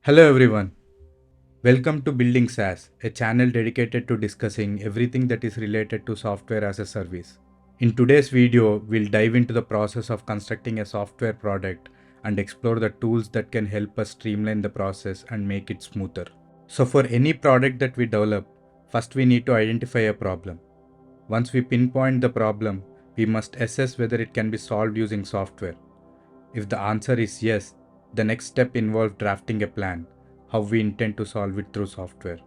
Hello everyone. Welcome to Building SaaS, a channel dedicated to discussing everything that is related to software as a service. In today's video, we'll dive into the process of constructing a software product and explore the tools that can help us streamline the process and make it smoother. So for any product that we develop, first we need to identify a problem. Once we pinpoint the problem, we must assess whether it can be solved using software. If the answer is yes, the next step involves drafting a plan, how we intend to solve it through software.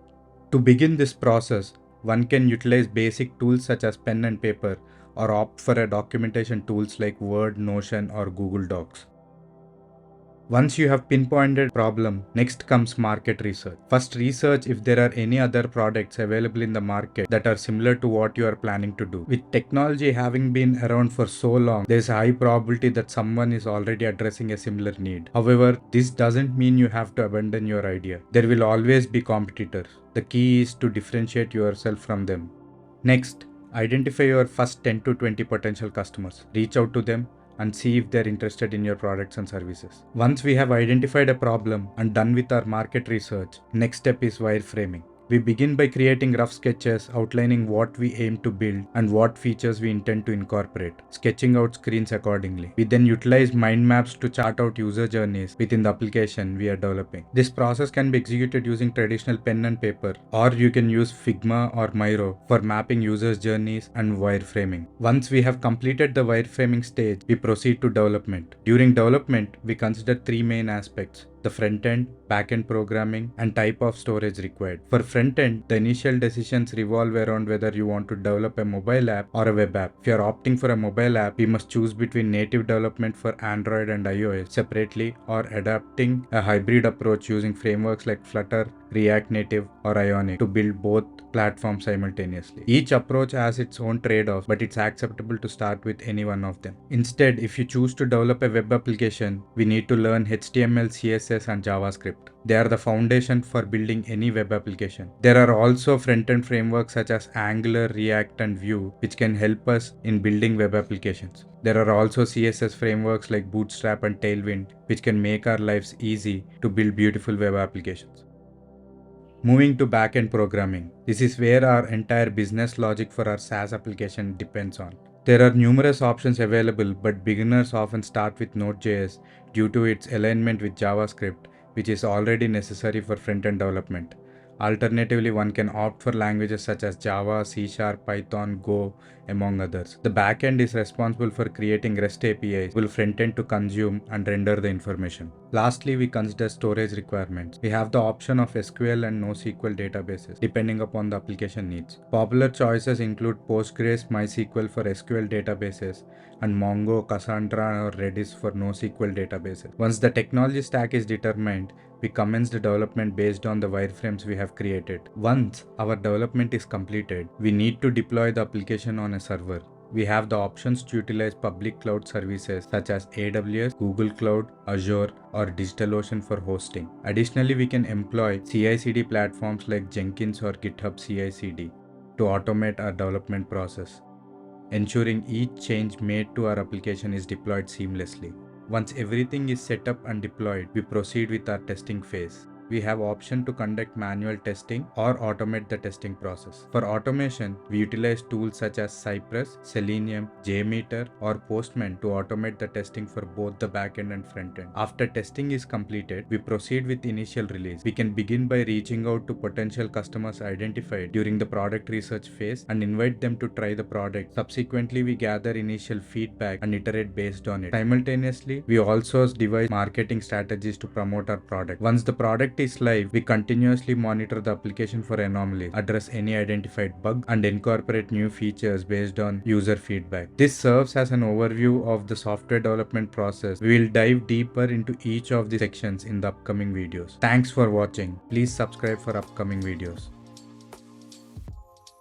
To begin this process, one can utilize basic tools such as pen and paper or opt for a documentation tools like Word, Notion or Google Docs. Once you have pinpointed problem, next comes market research. First research if there are any other products available in the market that are similar to what you are planning to do. With technology having been around for so long, there is a high probability that someone is already addressing a similar need. However, this doesn't mean you have to abandon your idea. There will always be competitors. The key is to differentiate yourself from them. Next, identify your first 10 to 20 potential customers. Reach out to them and see if they're interested in your products and services. Once we have identified a problem and done with our market research, next step is wireframing. We begin by creating rough sketches outlining what we aim to build and what features we intend to incorporate, sketching out screens accordingly. We then utilize mind maps to chart out user journeys within the application we are developing. This process can be executed using traditional pen and paper, or you can use Figma or Miro for mapping users' journeys and wireframing. Once we have completed the wireframing stage, we proceed to development. During development, we consider three main aspects: the front-end, back-end programming, and type of storage required. For front-end, the initial decisions revolve around whether you want to develop a mobile app or a web app. If you are opting for a mobile app, we must choose between native development for Android and iOS separately or adapting a hybrid approach using frameworks like Flutter, React Native, or Ionic to build both platforms simultaneously. Each approach has its own trade-offs, but it's acceptable to start with any one of them. Instead, if you choose to develop a web application, we need to learn HTML, CSS, and JavaScript. They are the foundation for building any web application. There are also front-end frameworks such as Angular, React, and Vue, which can help us in building web applications. There are also CSS frameworks like Bootstrap and Tailwind, which can make our lives easy to build beautiful web applications. Moving to back-end programming. This is where our entire business logic for our SaaS application depends on. There are numerous options available, but beginners often start with Node.js due to its alignment with JavaScript, which is already necessary for front-end development. Alternatively, one can opt for languages such as Java, C#, Python, Go, among others. The backend is responsible for creating REST APIs, while front-end to consume and render the information. Lastly, we consider storage requirements. We have the option of SQL and NoSQL databases, depending upon the application needs. Popular choices include Postgres, MySQL for SQL databases, and Mongo, Cassandra, or Redis for NoSQL databases. Once the technology stack is determined, we commence the development based on the wireframes we have created. Once our development is completed, we need to deploy the application on a server. We have the options to utilize public cloud services such as AWS, Google Cloud, Azure, or DigitalOcean for hosting. Additionally, we can employ CI/CD platforms like Jenkins or GitHub CI/CD to automate our development process, ensuring each change made to our application is deployed seamlessly. Once everything is set up and deployed, we proceed with our testing phase. We have option to conduct manual testing or automate the testing process. For automation, we utilize tools such as Cypress, Selenium, JMeter, or Postman to automate the testing for both the backend and frontend. After testing is completed, we proceed with initial release. We can begin by reaching out to potential customers identified during the product research phase and invite them to try the product. Subsequently, we gather initial feedback and iterate based on it. Simultaneously, we also devise marketing strategies to promote our product. Once the product is live, we continuously monitor the application for anomalies, address any identified bug, and incorporate new features based on user feedback. This serves as an overview of the software development process. We will dive deeper into each of the sections in the upcoming videos. Thanks for watching. Please subscribe for upcoming videos.